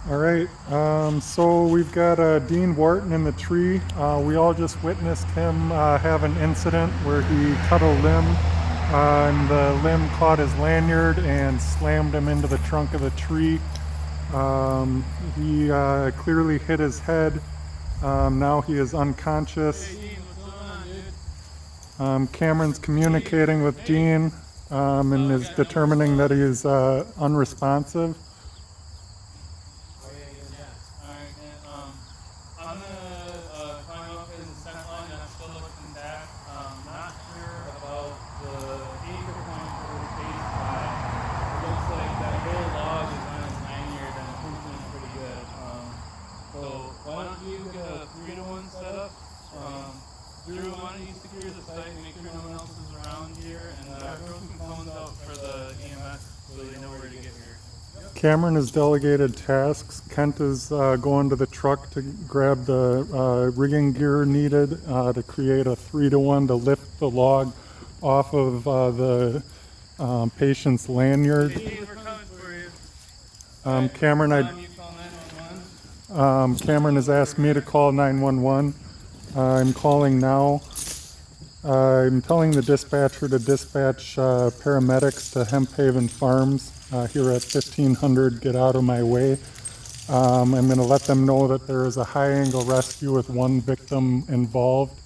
All right, so we've got Dean Wharton in the tree. We all just witnessed him have an incident where he cut a limb, and the limb caught his lanyard and slammed him into the trunk of the tree. He clearly hit his head. Now he is unconscious. Hey Dean, what's going on, dude? Cameron's communicating with Dean and is determining that he is unresponsive. Alright, I'm gonna climb up his descent line. I'm still looking back. Not sure about the anchor point for the base line. It looks like that whole log is on his lanyard and it's moving pretty good. So why don't you get a 3-to-1 setup? Drew, why don't you secure the site, make sure no one else is around here, and throw some cones out for the EMS so they know where to get here. Cameron has delegated tasks. Kent is going to the truck to grab the rigging gear needed to create a 3-to-1 to lift the log off of the patient's lanyard. Hey, Dean, we're coming for you. Cameron, You call 911. Cameron has asked me to call 911. I'm calling now. I'm telling the dispatcher to dispatch paramedics to Hemp Haven Farms here at 1500. Get out of my way. I'm going to let them know that there is a high-angle rescue with one victim involved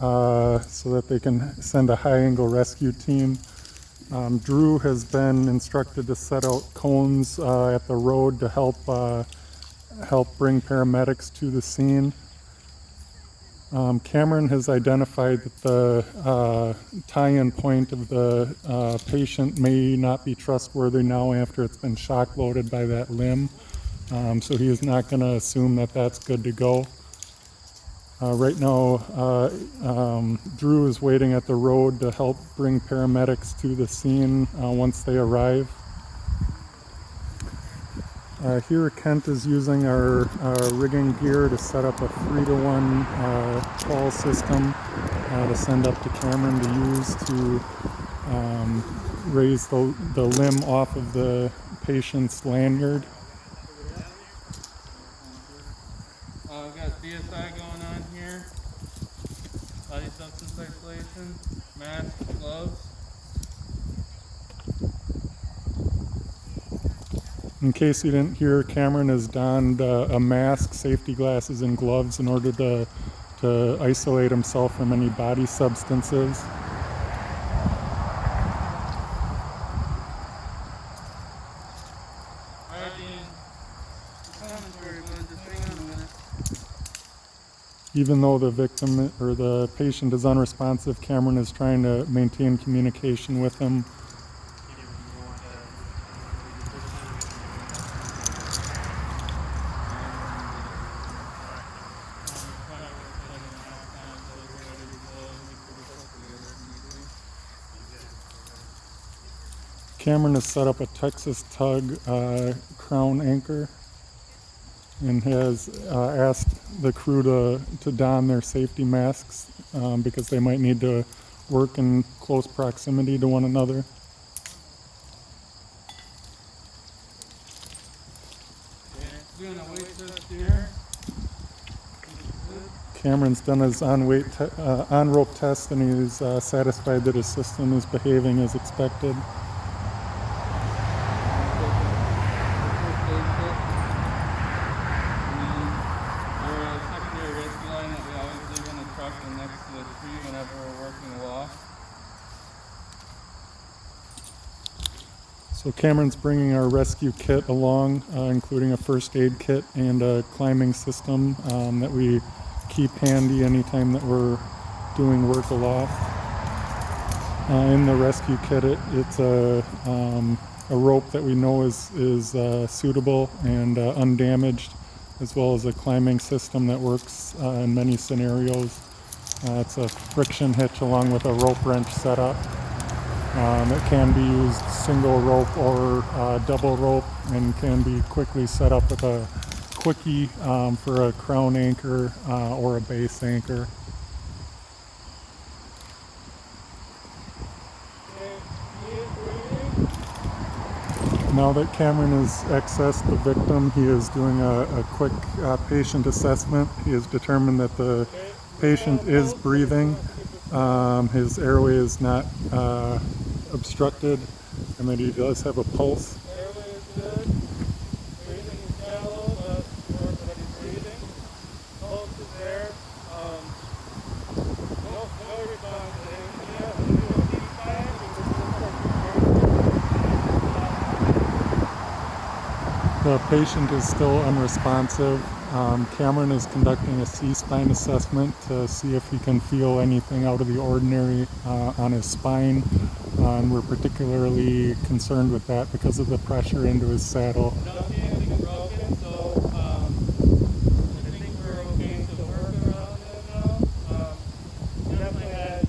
so that they can send a high-angle rescue team. Drew has been instructed to set out cones at the road to help bring paramedics to the scene. Cameron has identified that the tie-in point of the patient may not be trustworthy now after it's been shock loaded by that limb. So he is not going to assume that that's good to go. Right now, Drew is waiting at the road to help bring paramedics to the scene once they arrive. Here Kent is using our rigging gear to set up a 3-to-1 call system to send up to Cameron to use to raise the limb off of the patient's lanyard. We've got CSI going on here. Body substance isolation, mask, gloves. In case you didn't hear, Cameron has donned a mask, safety glasses, and gloves in order to isolate himself from any body substances. Alright, Dean. We're coming for you, bud. Just hang on a minute. Even though the victim or the patient is unresponsive, Cameron is trying to maintain communication with him. Cameron has set up a Texas tug crown anchor and has asked the crew to don their safety masks because they might need to work in close proximity to one another. Doing a weight test here. Cameron's done his on-rope test and he's satisfied that his system is behaving as expected. So Cameron's bringing our rescue kit along, including a first aid kit and a climbing system that we keep handy anytime that we're doing work aloft. In the rescue kit, it's a rope that we know is suitable and undamaged, as well as a climbing system that works in many scenarios. It's a friction hitch along with a rope wrench setup. It can be used single rope or double rope and can be quickly set up with a quickie for a crown anchor or a base anchor. Now that Cameron has accessed the victim, he is doing a quick patient assessment. He has determined that the patient is breathing. His airway is not obstructed, and that he does have a pulse. Airway is good. Breathing is shallow, but he's breathing. Pulse is there. No response to anesthesia. I'm going to do a C-spine because The patient is still unresponsive. Cameron is conducting a C-spine assessment to see if he can feel anything out of the ordinary on his spine. And we're particularly concerned with that because of the pressure into his saddle. I don't see anything broken, so I think we're okay to work around it now. He definitely had a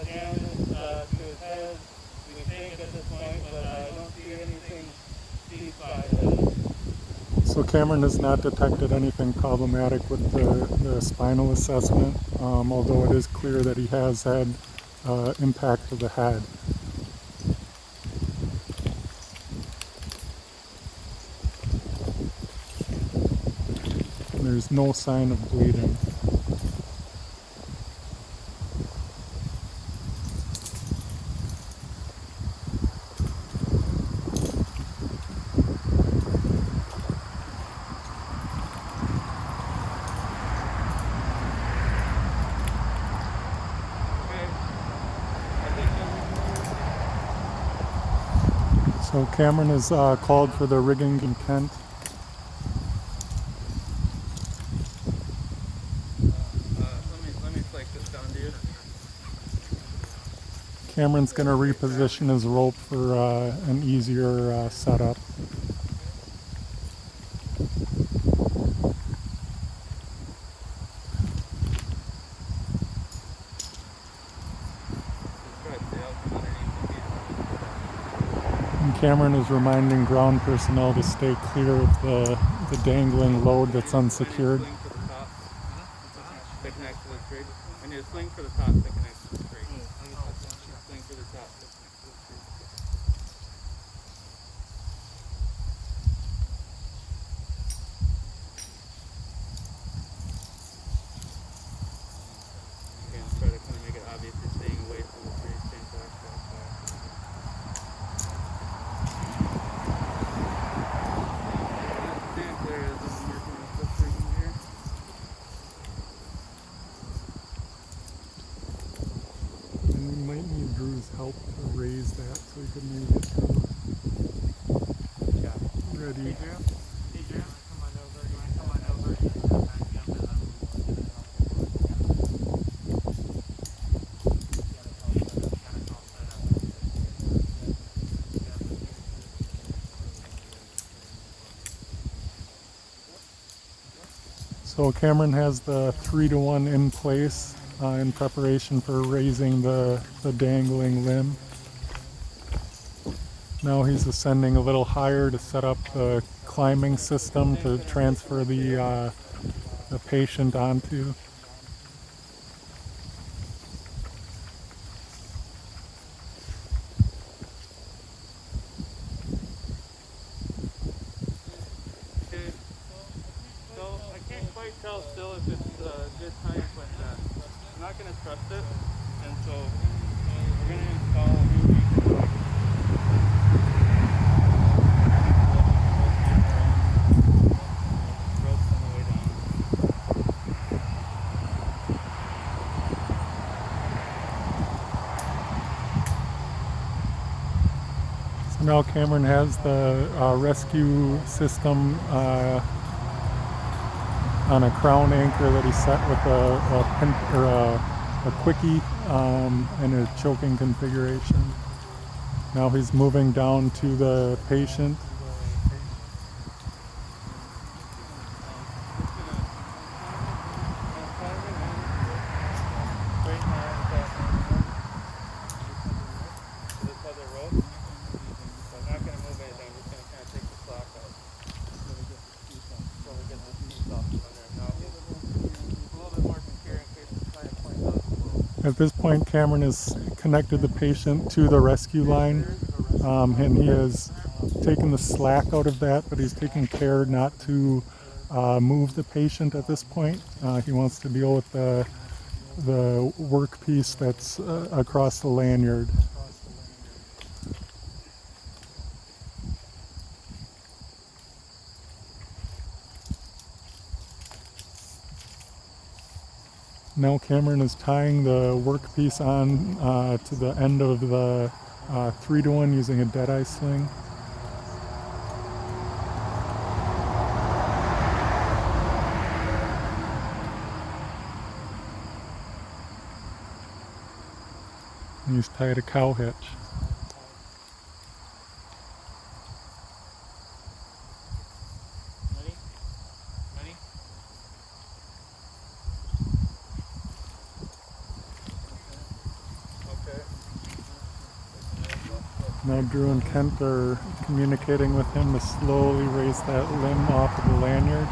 damage to his head. We think at this point, but I don't see anything C-spine. So Cameron has not detected anything problematic with the spinal assessment, although it is clear that he has had impact to the head. There's no sign of bleeding. So Cameron has called for the rigging intent. Let me flake this down to you. Cameron's going to reposition his rope for an easier setup. And Cameron is reminding ground personnel to stay clear of the dangling load that's unsecured. Sling for the top. That connects to the tree. I need a sling for the top that connects to the tree. Sling for the top that connects to the tree. Again, try to kind of make it obvious you're staying away from the tree. Staying back. Stand clear as I'm working with this thing here. And we might need Drew's help to raise that so he can maybe get through. Ready. Hey, Drew. Come on over. You want to come on over? So Cameron has the 3-to-1 in place in preparation for raising the dangling limb. Now he's ascending a little higher to set up the climbing system to transfer the patient onto. So I can't quite tell still if it's a good time, but I'm not going to trust it, and so we're going to install a new reason. Ropes on the way down. So now Cameron has the rescue system on a crown anchor that he set with a quickie and a choking configuration. Now he's moving down to the patient. At this point, Cameron has connected the patient to the rescue line, and he has taken the slack out of that, but he's taking care not to move the patient at this point. He wants to deal with the workpiece that's across the lanyard. Now Cameron is tying the workpiece on to the end of the 3-to-1 using a deadeye sling. And he's tied a cow hitch. Ready? Ready? Okay. Now Drew and Kent are communicating with him to slowly raise that limb off of the lanyard.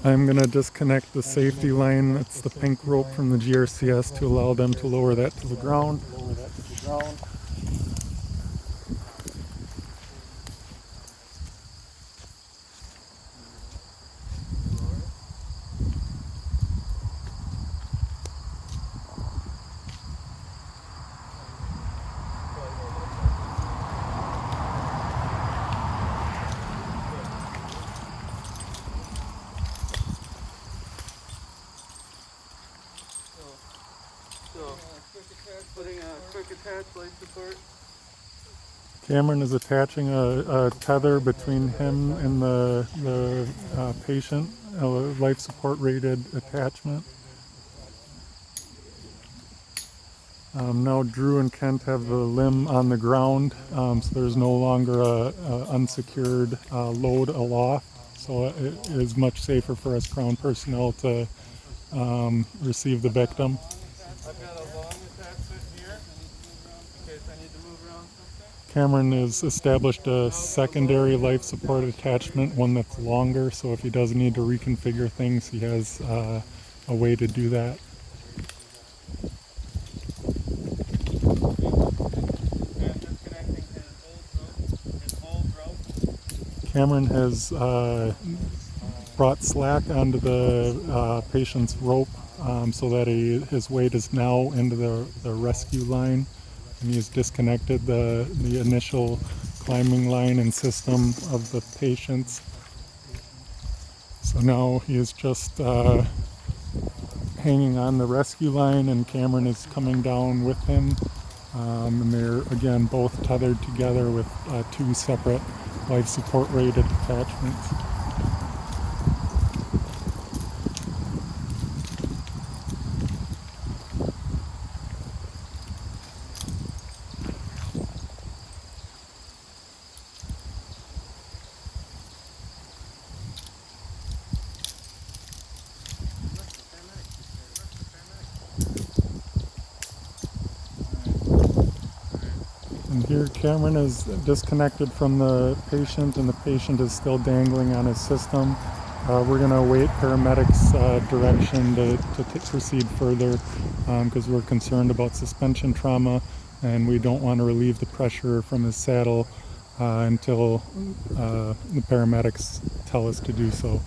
I'm going to disconnect the safety line. That's the pink rope from the GRCS to allow them to lower that to the ground. So, putting a quick attach life support. Cameron is attaching a tether between him and the patient, a life support rated attachment. Now Drew and Kent have the limb on the ground, so there's no longer a unsecured load aloft. So it is much safer for us Crown personnel to receive the victim. I've got a long attachment here in case I need to move around something. Cameron has established a secondary life support attachment, one that's longer, so if he does need to reconfigure things, he has a way to do that. And disconnecting his old rope. Cameron has brought slack onto the patient's rope so that his weight is now into the rescue line, and he's disconnected the initial climbing line and system of the patients. So now he is just hanging on the rescue line, and Cameron is coming down with him, and they're again both tethered together with 2 separate life support rated attachments. And here Cameron is disconnected from the patient, and the patient is still dangling on his system. We're going to await paramedics' direction to proceed further because we're concerned about suspension trauma, and we don't want to relieve the pressure from his saddle until the paramedics tell us to do so.